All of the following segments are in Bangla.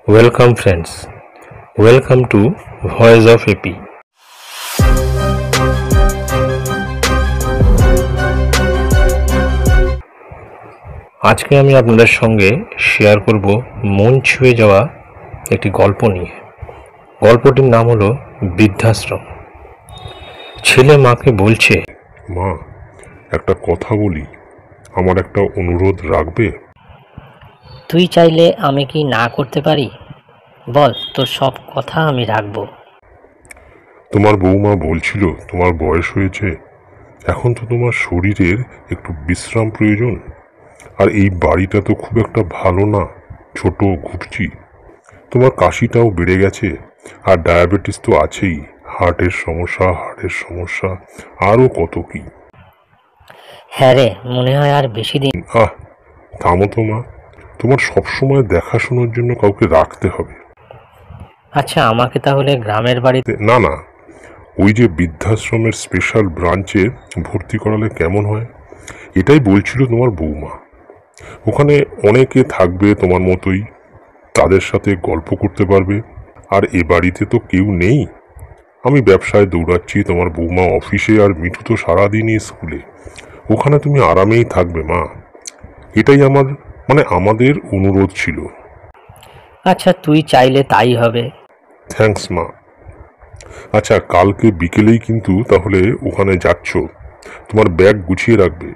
Welcome friends, welcome to Voice of AP. আজকে আমি আপনাদের সঙ্গে শেয়ার করব মন ছুঁয়ে যাওয়া একটি গল্প নিয়ে। গল্পটির নাম হলো বৃদ্ধাশ্রম। ছেলে মাকে বলছে, মা, একটা কথা বলি, আমার একটা অনুরোধ রাখবে? তুই চাইলে আমি কি না করতে পারি? বল, তোর সব কথা আমি রাখবো। তোমার বৌমা বলছিল তোমার বয়স হয়েছে, এখন তো তোমার শরীরের একটু বিশ্রাম প্রয়োজন। আর এই বাড়িটা তো খুব একটা ভালো না, ছোট ঘুরছি। তোমার কাশিটাও বেড়ে গেছে, আর ডায়াবেটিস তো আছেই, হার্টের সমস্যা আরও কত কি। হ্যাঁ রে, মনে হয় আর বেশি দিন। থামো তো মা, তোমার সবসময় দেখাশোনার জন্য কাউকে রাখতে হবে। আচ্ছা, আমাকে তাহলে গ্রামের বাড়িতে? না, ওই যে বৃদ্ধাশ্রমের স্পেশাল ব্রাঞ্চে ভর্তি করালে কেমন হয়, এটাই বলছিল তোমার বৌমা। ওখানে অনেকে থাকবে তোমার মতোই, তাদের সাথে গল্প করতে পারবে। আর এ বাড়িতে তো কেউ নেই, আমি ব্যবসায় দৌড়াচ্ছি, তোমার বৌমা অফিসে, আর মিঠু তো সারাদিনই স্কুলে। ওখানে তুমি আরামেই থাকবে মা, এটাই আমাদের অনুরোধ ছিল। আচ্ছা, তুই চাইলে তাই হবে। থ্যাঙ্কস মা। আচ্ছা, কালকে বিকেলেই কিন্তু তাহলে ওখানে যাচ্ছ, তোমার ব্যাগ গুছিয়ে রাখবে।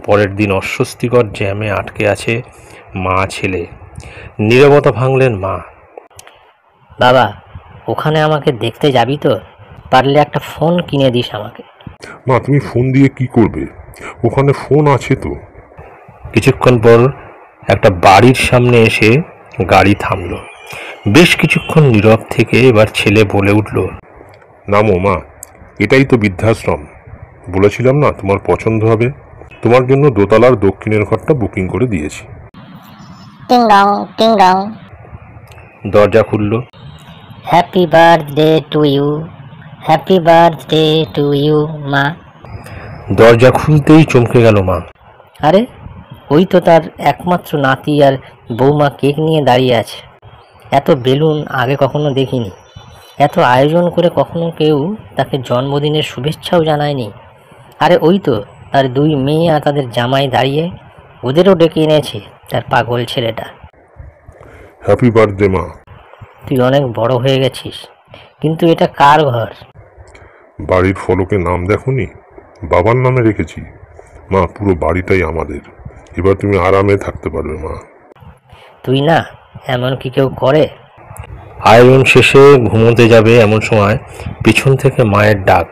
পরের দিন অস্বস্তিকর জ্যামে আটকে আছে মা ছেলে। নীরবতা ভাঙলেন মা। বাবা, ওখানে আমাকে দেখতে যাবি তো? পারলে একটা ফোন কিনে দিস আমাকে। মা, তুমি ফোন দিয়ে কি করবে? ওখানে ফোন আছে তো। কিছুক্ষণ পর একটা বাড়ির সামনে এসে গাড়ি থামলো। বেশ কিছুক্ষণ নীরব থেকে এবার ছেলে বলে উঠল, নামো মা, এটাই তো বৃদ্ধাশ্রম। বলেছিলাম না তোমার পছন্দ হবে। তোমার জন্য দোতলার দক্ষিণের ঘরটা বুকিং করে দিয়েছি। টিং ডং টিং ডং। দরজা খুলল। Happy birthday to you, happy birthday to you মা। দরজা খুলতেই চমকে গেল মা। আরে, ওই তো তার একমাত্র নাতি আর বৌমা কেক নিয়ে দাঁড়িয়ে আছে। এত বেলুন আগে কখনো দেখিনি। এত আয়োজন করে কখনো কেউ তাকে জন্মদিনের শুভেচ্ছাও জানায়নি। আরে ওই তো তার দুই মেয়ে আর তাদের জামাই দাঁড়িয়ে, ওদেরও ডেকে এনেছে তার পাগল ছেলেটা। হ্যাপি বার্থডে মা। তুই অনেক বড় হয়ে গেছিস, কিন্তু এটা কার ঘর? বাড়ির ফলকে নাম দেখোনি? বাবার নামে রেখেছি মা, পুরো বাড়িটাই আমাদের। এবার তুমি আরামে থাকতে পারবে মা। তুই না, এমন কি কেউ করে? আয়োজন শেষে ঘুমোতে যাবে এমন সময় পিছন থেকে মায়ের ডাক।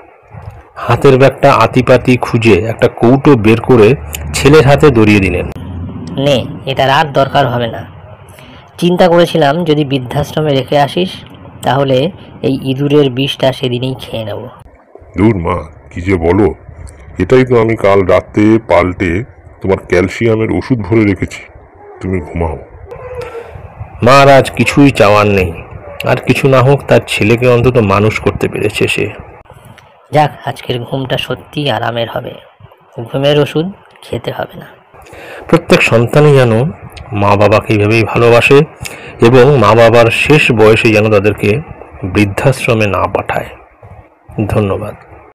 হাতের ব্যাগটা আতিপাতি খুঁজে একটা কৌটো বের করে ছেলের হাতে ধরিয়ে দিলেন। নে, এটার আর দরকার হবে না। চিন্তা করেছিলাম যদি বৃদ্ধাশ্রমে রেখে আসিস, তাহলে এই ইঁদুরের বিষটা সেদিনই খেয়ে নেব। দূর মা, কি যে বলো। এটাই তো আমি কাল রাতে পাল্টে তোমার ক্যালসিয়ামের ওষুধ ভরে রেখেছি, তুমি ঘুমাও। মা আর আজ কিছুই চাওয়ার নেই, আর কিছু না হোক তার ছেলেকে অন্তত মানুষ করতে পেরেছে সে। যাক, আজকের ঘুমটা সত্যিই আরামের হবে। ঘুমের ওষুধ খেতে হবে না। প্রত্যেক সন্তানই যেন মা বাবাকে এইভাবেই ভালোবাসে, এবং মা বাবার শেষ বয়সে যেন তাদেরকে বৃদ্ধাশ্রমে না পাঠায়। ধন্যবাদ।